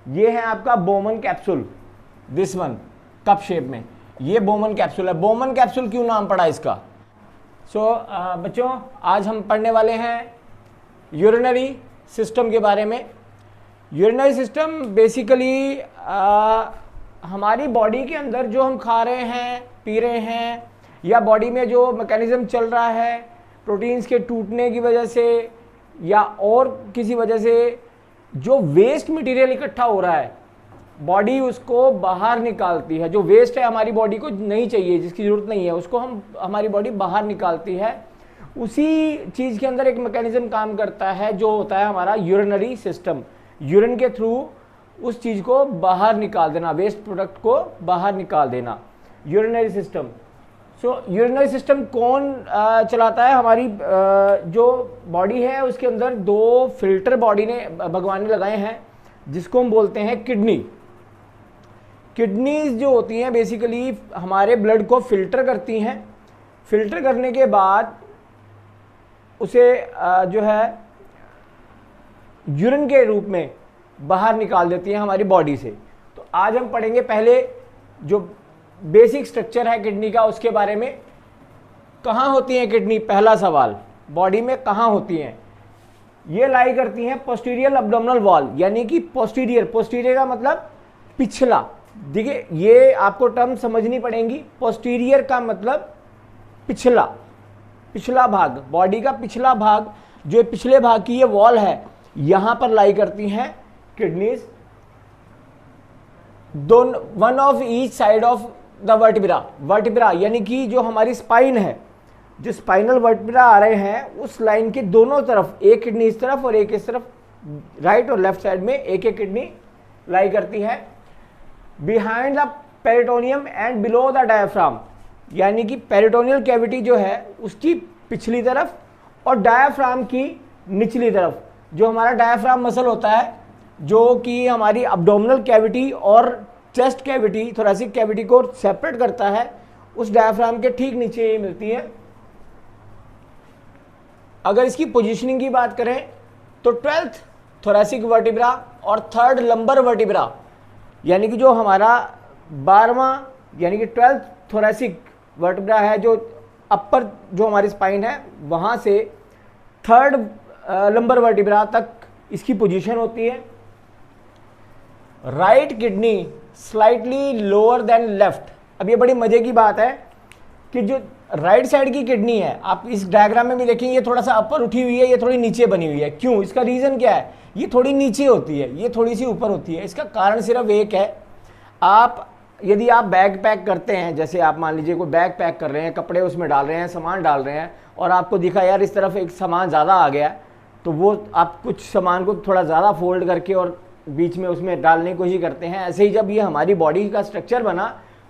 ये है आपका Bowman capsule, this one cup shape में, ये बोमन कैप्सूल है। बोमन कैप्सूल क्यों नाम पड़ा इसका? बच्चों आज हम पढ़ने वाले हैं यूरिनरी सिस्टम के बारे में। यूरिनरी सिस्टम बेसिकली हमारी बॉडी के अंदर जो हम खा रहे हैं, पी रहे हैं, या बॉडी में जो मैकेनिज्म चल रहा है प्रोटीन्स के टूटने की वजह से या और किसी वजह से, जो वेस्ट मटेरियल इकट्ठा हो रहा है बॉडी उसको बाहर निकालती है। जो वेस्ट है हमारी बॉडी को नहीं चाहिए, जिसकी ज़रूरत नहीं है, उसको हमारी बॉडी बाहर निकालती है। उसी चीज़ के अंदर एक मैकेनिज्म काम करता है जो होता है हमारा यूरिनरी सिस्टम। यूरिन के थ्रू उस चीज़ को बाहर निकाल देना, वेस्ट प्रोडक्ट को बाहर निकाल देना, यूरिनरी सिस्टम। यूरिनरी सिस्टम कौन चलाता है? हमारी जो बॉडी है उसके अंदर दो फिल्टर बॉडी ने, भगवान ने लगाए हैं, जिसको हम बोलते हैं किडनी। किडनीज जो होती हैं बेसिकली हमारे ब्लड को फिल्टर करती हैं। फिल्टर करने के बाद उसे जो है यूरिन के रूप में बाहर निकाल देती हैं हमारी बॉडी से। तो आज हम पढ़ेंगे पहले जो बेसिक स्ट्रक्चर है किडनी का, उसके बारे में। कहाँ होती है किडनी? पहला सवाल, बॉडी में कहाँ होती हैं? ये लाई करती हैं पोस्टीरियर एब्डोमिनल वॉल, यानी कि पोस्टीरियर। पोस्टीरियर का मतलब पिछला। देखिए ये आपको टर्म समझनी पड़ेंगी। पोस्टीरियर का मतलब पिछला, पिछला भाग, बॉडी का पिछला भाग, जो पिछले भाग की ये वॉल है, यहां पर लाई करती हैं किडनीज। दोनों, one of each side of the vertebra. Vertebra यानी कि जो हमारी स्पाइन है, जो स्पाइनल वर्टिब्रा आ रहे हैं, उस लाइन के दोनों तरफ, एक किडनी इस तरफ और एक इस तरफ, राइट और लेफ्ट साइड में एक एक किडनी लाई करती है। Behind the peritoneum and below the diaphragm, यानी कि पेरिटोनियल कैविटी जो है उसकी पिछली तरफ और डायफ्राम की निचली तरफ। जो हमारा डायफ्राम मसल होता है, जो कि हमारी अब्डोमिनल कैविटी और चेस्ट कैविटी, थोरेसिक कैविटी को सेपरेट करता है, उस डायफ्राम के ठीक नीचे ये मिलती है। अगर इसकी पोजीशनिंग की बात करें तो 12th थोरेसिक वर्टिब्रा और 3rd लंबर वर्टिब्रा, यानी कि जो हमारा 12वां यानी कि 12th थोरेसिक वर्टिब्रा है, जो अपर जो हमारी स्पाइन है, वहाँ से 3rd लंबर वर्टिब्रा तक इसकी पोजीशन होती है। Right kidney slightly lower than left. अब ये बड़ी मजे की बात है कि जो राइट साइड की किडनी है, आप इस डायग्राम में भी देखेंगे, ये थोड़ा सा अपर उठी हुई है, ये थोड़ी नीचे बनी हुई है। क्यों? इसका रीजन क्या है? ये थोड़ी नीचे होती है, ये थोड़ी सी ऊपर होती है। इसका कारण सिर्फ एक है, आप यदि आप बैग पैक करते हैं, जैसे आप मान लीजिए कोई बैग पैक कर रहे हैं, कपड़े उसमें डाल रहे हैं, सामान डाल रहे हैं, और आपको दिखा यार इस तरफ एक सामान ज़्यादा आ गया, तो वो आप कुछ सामान को थोड़ा ज़्यादा फोल्ड करके और बीच में उसमें डालने की कोशिश करते हैं। ऐसे ही जब ये हमारी बॉडी का स्ट्रक्चर बना,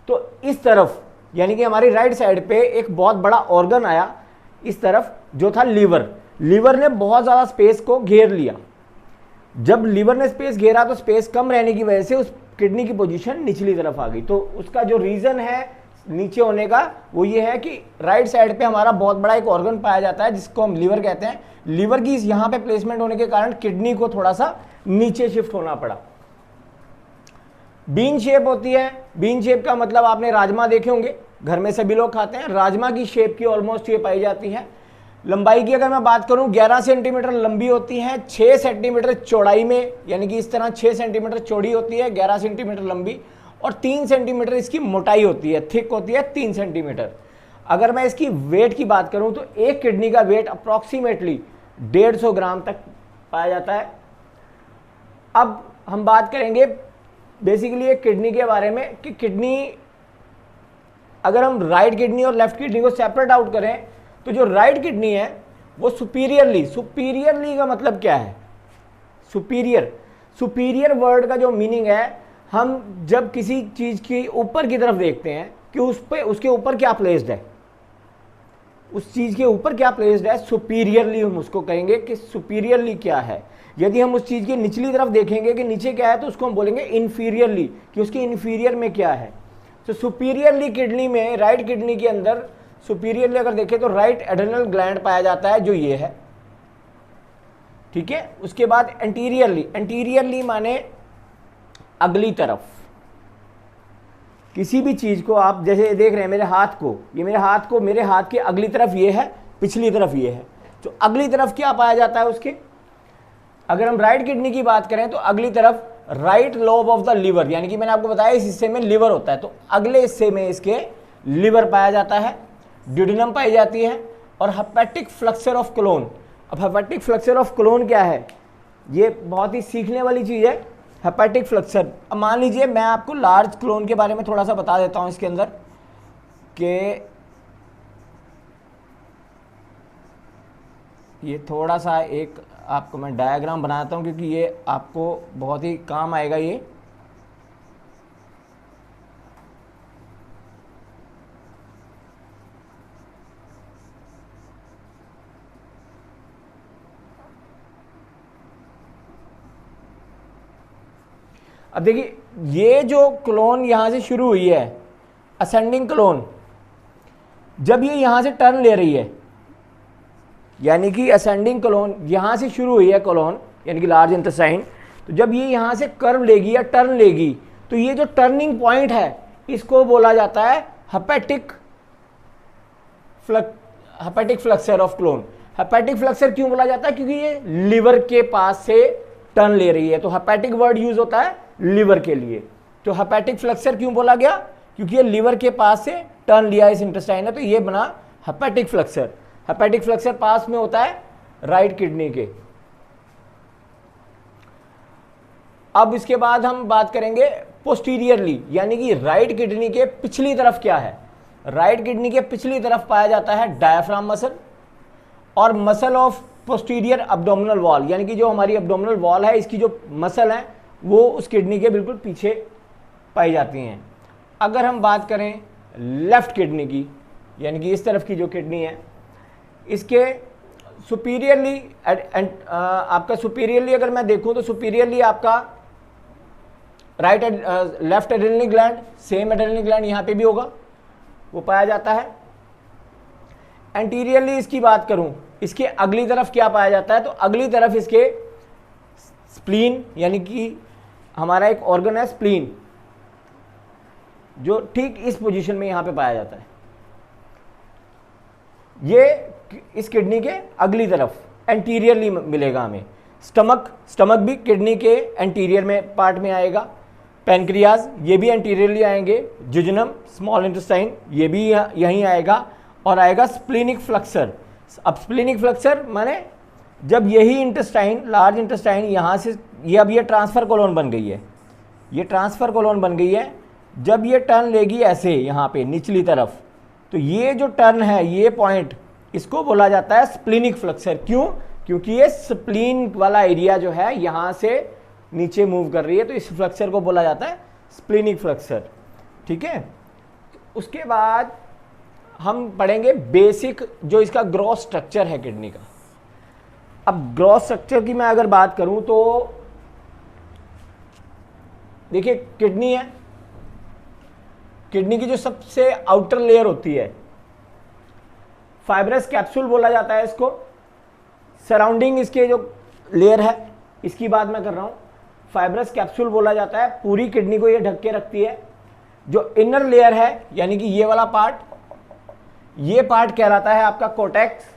तो इस तरफ यानी कि हमारी राइट साइड पे एक बहुत बड़ा ऑर्गन आया इस तरफ, जो था लीवर। लीवर ने बहुत ज़्यादा स्पेस को घेर लिया। जब लीवर ने स्पेस घेरा तो स्पेस कम रहने की वजह से उस किडनी की पोजीशन निचली तरफ आ गई। तो उसका जो रीज़न है नीचे होने का, वो ये है कि राइट साइड पे हमारा बहुत बड़ा एक ऑर्गन पाया जाता है जिसको हम लीवर कहते हैं। लीवर की यहाँ पे प्लेसमेंट होने के कारण किडनी को थोड़ा सा नीचे शिफ्ट होना पड़ा। बीन शेप होती है। बीन शेप का मतलब आपने राजमा देखे होंगे, घर में सभी लोग खाते हैं। राजमा की शेप की ऑलमोस्ट ये पाई जाती है। लंबाई की अगर मैं बात करूं, 11 सेंटीमीटर लंबी होती है, 6 सेंटीमीटर चौड़ाई में, यानी कि इस तरह 6 सेंटीमीटर चौड़ी होती है, 11 सेंटीमीटर लंबी, और 3 सेंटीमीटर इसकी मोटाई होती है, थिक होती है 3 सेंटीमीटर। अगर मैं इसकी वेट की बात करूं तो एक किडनी का वेट अप्रॉक्सीमेटली 150 ग्राम तक पाया जाता है। अब हम बात करेंगे बेसिकली एक किडनी के बारे में कि किडनी, अगर हम राइट किडनी और लेफ्ट किडनी को सेपरेट आउट करें तो जो राइट किडनी है वो सुपीरियरली, सुपीरियरली का मतलब क्या है? सुपीरियर, सुपीरियर वर्ड का जो मीनिंग है, हम जब किसी चीज की ऊपर की तरफ देखते हैं कि उस पे, उसके ऊपर क्या प्लेस्ड है, उस चीज के ऊपर क्या प्लेस्ड है, सुपीरियरली हम उसको कहेंगे कि सुपीरियरली क्या है। यदि हम उस चीज की निचली तरफ देखेंगे कि नीचे क्या है, तो उसको हम बोलेंगे इन्फीरियरली, कि उसके इन्फीरियर में क्या है। तो सुपीरियरली किडनी में, राइट किडनी के अंदर सुपीरियरली अगर देखें तो राइट एड्रेनल ग्लैंड पाया जाता है, जो ये है, ठीक है। उसके बाद एंटीरियरली, एंटीरियरली माने अगली तरफ। किसी भी चीज को आप जैसे देख रहे हैं मेरे हाथ को, ये मेरे हाथ की अगली तरफ ये है, पिछली तरफ ये है, तो अगली तरफ क्या पाया जाता है उसके? अगर हम राइट किडनी की बात करें तो अगली तरफ right lobe of the liver, यानी कि मैंने आपको बताया इस हिस्से में लिवर होता है, तो अगले हिस्से में इसके लिवर पाया जाता है, ड्यूडेनम पाई जाती है, और हेपेटिक फ्लक्सर ऑफ कोलोन। अब हेपेटिक फ्लक्सर ऑफ कोलोन क्या है? ये बहुत ही सीखने वाली चीज है, हेपेटिक फ्लक्सर। अब मान लीजिए मैं आपको लार्ज कोलोन के बारे में थोड़ा सा बता देता हूं इसके अंदर कि ये थोड़ा सा एक आपको मैं डायग्राम बनाता हूं क्योंकि ये आपको बहुत ही काम आएगा ये। अब देखिए ये जो क्लोन यहां से शुरू हुई है, असेंडिंग क्लोन, जब ये यहां से टर्न ले रही है, यानी कि असेंडिंग क्लोन यहां से शुरू हुई है क्लोन, यानी कि लार्ज इंटेस्टाइन, तो जब ये यहां से कर्व लेगी या टर्न लेगी, तो ये जो टर्निंग पॉइंट है इसको बोला जाता है हेपेटिक फ्लक्सर ऑफ क्लोन। हेपेटिक फ्लक्सर क्यों बोला जाता है? क्योंकि ये लिवर के पास से टर्न ले रही है, तो हेपेटिक वर्ड यूज होता है लिवर के लिए। तो हेपेटिक फ्लक्सर क्यों बोला गया? क्योंकि ये लिवर के पास से टर्न लिया इस इंटेस्टाइन ने, तो ये बना हेपेटिक फ्लक्सर। हेपेटिक फ्लक्सर पास में होता है राइट किडनी के। अब इसके बाद हम बात करेंगे पोस्टीरियरली, यानी कि राइट किडनी के पिछली तरफ क्या है? राइट किडनी के पिछली तरफ पाया जाता है डायफ्राम मसल और muscle of posterior abdominal wall, यानी कि जो हमारी अब्डोमिनल वॉल है इसकी जो मसल है वो उस किडनी के बिल्कुल पीछे पाई जाती हैं। अगर हम बात करें लेफ्ट किडनी की, यानी कि इस तरफ की जो किडनी है, इसके सुपीरियरली आपका सुपीरियरली अगर मैं देखूं तो सुपीरियरली आपका left adrenal gland, same adrenal gland यहां पे भी होगा, वो पाया जाता है। एंटीरियरली इसकी बात करूं, इसके अगली तरफ क्या पाया जाता है? तो अगली तरफ इसके स्प्लीन, यानी कि हमारा एक ऑर्गन है स्प्लीन, जो ठीक इस पोजीशन में यहां पे पाया जाता है। ये इस किडनी के अगली तरफ एंटीरियरली मिलेगा हमें। स्टमक भी किडनी के एंटीरियर में पार्ट में आएगा। पैनक्रियाज ये भी एंटीरियरली आएंगे। जिजनम, स्मॉल इंटेस्टाइन ये भी यहीं आएगा, और आएगा स्प्लीनिक फ्लक्सर। अब स्प्लीनिक फ्लक्सर माने जब यही इंटेस्टाइन, लार्ज इंटेस्टाइन यहां से ये अब ये ट्रांसफर कोलोन बन गई है, ये ट्रांसफर कोलोन बन गई है, जब ये टर्न लेगी ऐसे यहाँ पे निचली तरफ, तो ये जो टर्न है ये पॉइंट इसको बोला जाता है स्प्लीनिक फ्लक्सर। क्यों? क्योंकि ये स्प्लीन वाला एरिया जो है यहां से नीचे मूव कर रही है, तो इस फ्लक्सर को बोला जाता है स्प्लीनिक फ्लक्सर। ठीक है, उसके बाद हम पढ़ेंगे बेसिक जो इसका ग्रॉस स्ट्रक्चर है किडनी का। अब ग्रॉस स्ट्रक्चर की मैं अगर बात करूं तो देखिए किडनी है, किडनी की जो सबसे आउटर लेयर होती है फाइब्रस कैप्सूल बोला जाता है इसको। सराउंडिंग इसके जो लेयर है इसकी बात मैं कर रहा हूं, फाइब्रस कैप्सूल बोला जाता है। पूरी किडनी को ये ढक के रखती है। जो इनर लेयर है यानी कि ये वाला पार्ट, ये पार्ट कहलाता है आपका cortex.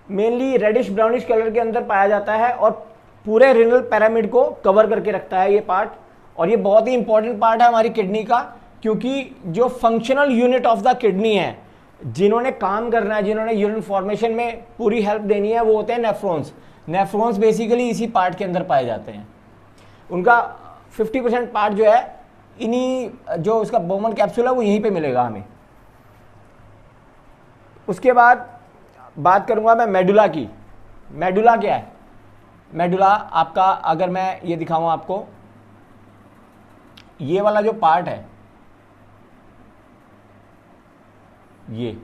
Mainly reddish brownish colour के अंदर पाया जाता है और पूरे रिनल पिरामिड को कवर करके रखता है ये पार्ट। और ये बहुत ही इंपॉर्टेंट पार्ट है हमारी किडनी का, क्योंकि जो functional unit of the kidney है, जिन्होंने काम करना है, जिन्होंने यूरिन फॉर्मेशन में पूरी हेल्प देनी है, वो होते हैं नेफ्रॉन्स। नेफ्रॉन्स बेसिकली इसी पार्ट के अंदर पाए जाते हैं। उनका 50% पार्ट जो है इन्हीं, जो उसका बोमन कैप्सूल है वो यहीं पे मिलेगा हमें। उसके बाद बात करूंगा मैं मेडुला की। मेडुला क्या है? मेडुला आपका, अगर मैं ये दिखाऊं आपको, ये वाला जो पार्ट है, ये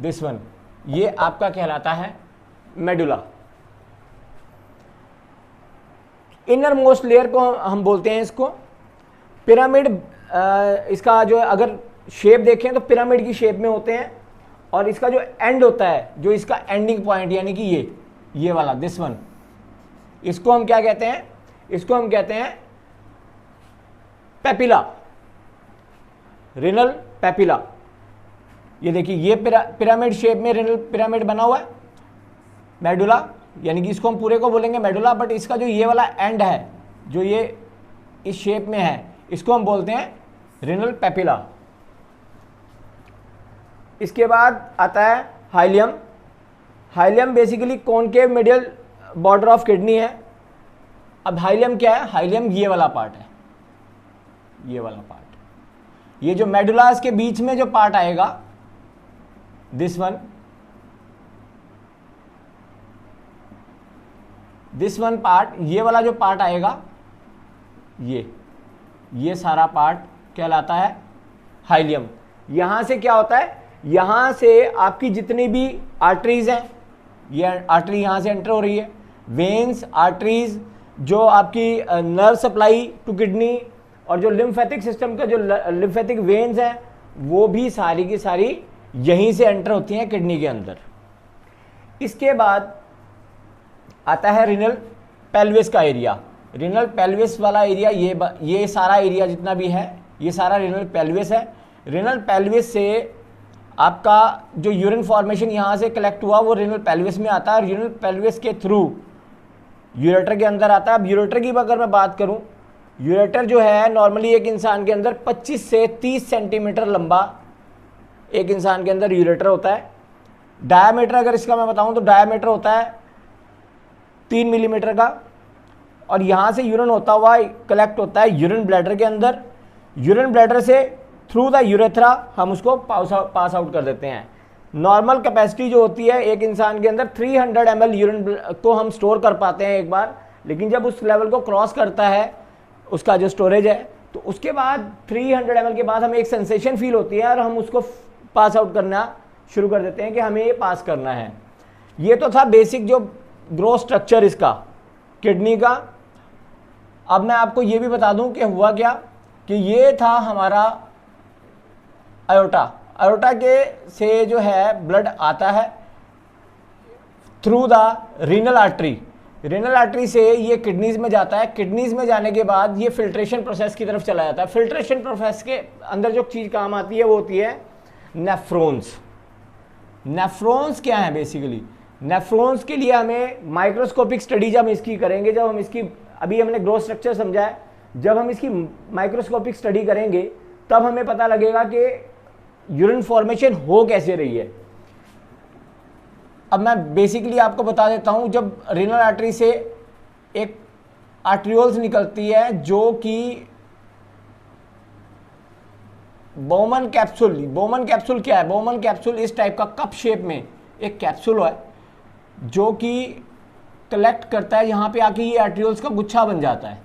दिस वन, ये आपका कहलाता है मेडुला। इनर मोस्ट लेयर को हम बोलते हैं इसको पिरामिड। इसका जो अगर शेप देखें तो पिरामिड की शेप में होते हैं, और इसका जो एंड होता है, जो इसका एंडिंग पॉइंट यानी कि ये वाला दिस वन, इसको हम क्या कहते हैं? इसको हम कहते हैं पेपिला, रेनल पेपिला। ये देखिए ये पिरामिड शेप में रेनल पिरामिड बना हुआ है, मेडुला, यानी कि इसको हम पूरे को बोलेंगे मेडुला, बट इसका जो ये वाला एंड है, जो ये इस शेप में है, इसको हम बोलते हैं रेनल पेपिला। इसके बाद आता है hilum. Hilum basically concave medial border of kidney है। अब हाइलियम क्या है? हाइलियम ये वाला पार्ट है, ये वाला पार्ट, ये जो मेडुलास के बीच में जो पार्ट आएगा, दिस वन पार्ट, ये वाला जो पार्ट आएगा, ये सारा पार्ट कहलाता है हाइलियम। यहां से क्या होता है, यहां से आपकी जितनी भी आर्टरीज हैं, ये आर्टरी यहां से एंटर हो रही है, वेन्स, आर्टरीज, जो आपकी नर्व सप्लाई टू किडनी, और जो लिम्फेटिक सिस्टम का जो लिम्फेटिक वेन्स हैं, वो भी सारी की सारी यहीं से एंटर होती हैं किडनी के अंदर। इसके बाद आता है रिनल पेल्विस का एरिया। रिनल पेल्विस वाला एरिया, ये सारा एरिया जितना भी है, ये सारा रिनल पेल्विस है। रिनल पेल्विस से आपका जो यूरिन फॉर्मेशन यहाँ से कलेक्ट हुआ, वो रिनल पेल्विस में आता है, और रिनल पेल्विस के थ्रू यूरेटर के अंदर आता है। अब यूरेटर की अगर मैं बात करूँ, यूरेटर जो है नॉर्मली एक इंसान के अंदर 25 से 30 सेंटीमीटर लंबा एक इंसान के अंदर यूरेटर होता है। डायामीटर अगर इसका मैं बताऊं तो डायामीटर होता है 3 मिलीमीटर का, और यहाँ से यूरिन होता हुआ कलेक्ट होता है यूरिन ब्लैडर के अंदर। यूरिन ब्लैडर से थ्रू द यूरेथ्रा हम उसको पास आउट कर देते हैं। नॉर्मल कैपेसिटी जो होती है एक इंसान के अंदर 300 ml यूरिन को हम स्टोर कर पाते हैं एक बार, लेकिन जब उस लेवल को क्रॉस करता है उसका जो स्टोरेज है, तो उसके बाद 300 ml के बाद हमें एक सेंसेशन फील होती है और हम उसको पास आउट करना शुरू कर देते हैं कि हमें ये पास करना है। ये तो था बेसिक जो ग्रोथ स्ट्रक्चर इसका किडनी का। अब मैं आपको ये भी बता दूं कि हुआ क्या, कि ये था हमारा अयोटा। अयोटा के से जो है ब्लड आता है through the renal artery. Renal artery से ये किडनीज में जाता है। किडनीज में जाने के बाद ये फिल्ट्रेशन प्रोसेस की तरफ चला जाता है। फिल्ट्रेशन प्रोसेस के अंदर जो चीज़ काम आती है वो होती है नेफ्रॉन्स। नेफ्रॉन्स क्या है बेसिकली? नेफ्रॉन्स के लिए हमें माइक्रोस्कोपिक स्टडी जब इसकी करेंगे, जब हम इसकी, अभी हमने ग्रोथ स्ट्रक्चर समझा है, जब हम इसकी माइक्रोस्कोपिक स्टडी करेंगे तब हमें पता लगेगा कि यूरिन फॉर्मेशन हो कैसे रही है। अब मैं बेसिकली आपको बता देता हूं, जब रीनल आर्टरी से एक आर्ट्रियोल्स निकलती है जो कि बोमन कैप्सूल। बोमन कैप्सूल क्या है? बोमन कैप्सूल इस टाइप का कप शेप में एक कैप्सूल है जो कि कलेक्ट करता है, यहाँ पे आके ये आर्ट्रियोल्स का गुच्छा बन जाता है।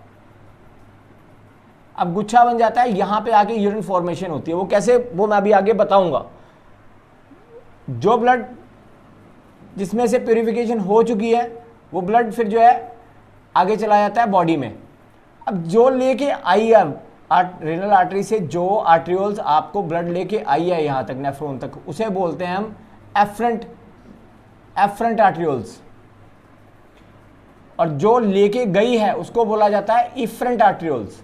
अब गुच्छा बन जाता है, यहाँ पे आके यूरिन फॉर्मेशन होती है। वो कैसे, वो मैं अभी आगे बताऊंगा। जो ब्लड जिसमें से प्यूरिफिकेशन हो चुकी है वो ब्लड फिर जो है आगे चला जाता है बॉडी में। अब जो लेके आई है रेनल आर्टरी से, जो आर्ट्रियोल्स आपको ब्लड लेके आई है यहाँ तक नेफ्रॉन तक, उसे बोलते हैं हम एफरेंट आर्ट्रियोल्स, और जो लेके गई है उसको बोला जाता है इफरेंट आर्ट्रियोल्स।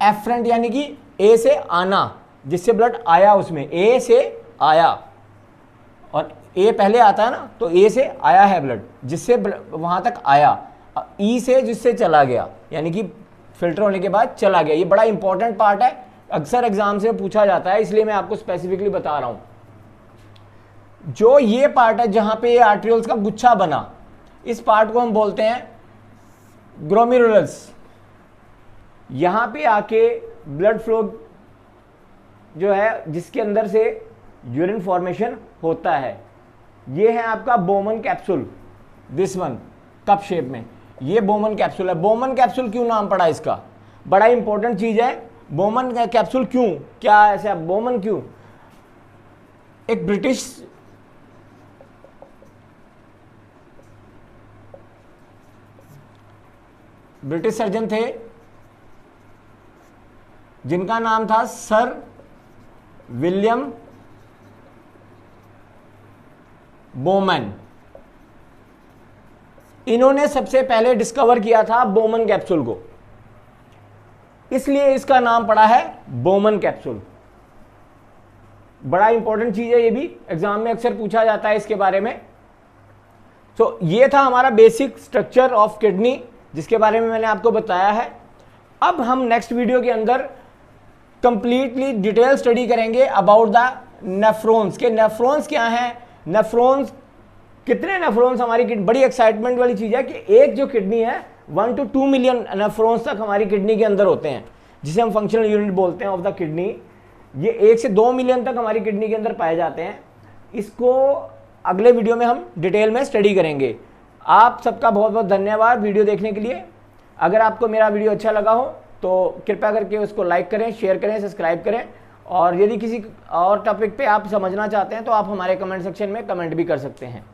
एफरेंट यानी कि ए से आना, जिससे ब्लड आया, उसमें ए से आया, और ए पहले आता है ना, तो ए से आया है ब्लड, जिससे वहां तक आया। ई से जिससे चला गया, यानी कि फिल्टर होने के बाद चला गया। ये बड़ा इंपॉर्टेंट पार्ट है, अक्सर एग्जाम से पूछा जाता है, इसलिए मैं आपको स्पेसिफिकली बता रहा हूं। जो ये पार्ट है जहां पे ये आर्ट्रियोल्स का गुच्छा बना, इस पार्ट को हम बोलते हैं ग्लोमेरुलस। यहां पे आके ब्लड फ्लो जो है जिसके अंदर से यूरिन फॉर्मेशन होता है, ये है आपका Bowman capsule. This one cup shape में, ये बोमन कैप्सूल है। बोमन कैप्सूल क्यों नाम पड़ा इसका? बड़ा इंपॉर्टेंट चीज है। बोमन कैप्सूल क्यों, क्या ऐसा बोमन क्यों? एक ब्रिटिश सर्जन थे जिनका नाम था सर विलियम बोमन। इन्होंने सबसे पहले डिस्कवर किया था बोमन कैप्सूल को। इसलिए इसका नाम पड़ा है बोमन कैप्सूल। बड़ा इंपॉर्टेंट चीज है, ये भी एग्जाम में अक्सर पूछा जाता है इसके बारे में। तो ये था हमारा बेसिक स्ट्रक्चर ऑफ किडनी, जिसके बारे में मैंने आपको बताया है। अब हम नेक्स्ट वीडियो के अंदर कंप्लीटली डिटेल स्टडी करेंगे अबाउट द नेफ्रॉन्स, के नेफ्रॉन्स क्या हैं, नेफ्रॉन्स कितने नेफ्रॉन्स हमारी किडनी, बड़ी एक्साइटमेंट वाली चीज है कि एक जो किडनी है 1 to 2 मिलियन नेफ्रॉन्स तक हमारी किडनी के अंदर होते हैं, जिसे हम फंक्शनल यूनिट बोलते हैं ऑफ द किडनी। ये 1 से 2 मिलियन तक हमारी किडनी के अंदर पाए जाते हैं। इसको अगले वीडियो में हम डिटेल में स्टडी करेंगे। आप सबका बहुत बहुत धन्यवाद वीडियो देखने के लिए। अगर आपको मेरा वीडियो अच्छा लगा हो तो कृपया करके उसको लाइक करें, शेयर करें, सब्सक्राइब करें, और यदि किसी और टॉपिक पे आप समझना चाहते हैं तो आप हमारे कमेंट सेक्शन में कमेंट भी कर सकते हैं।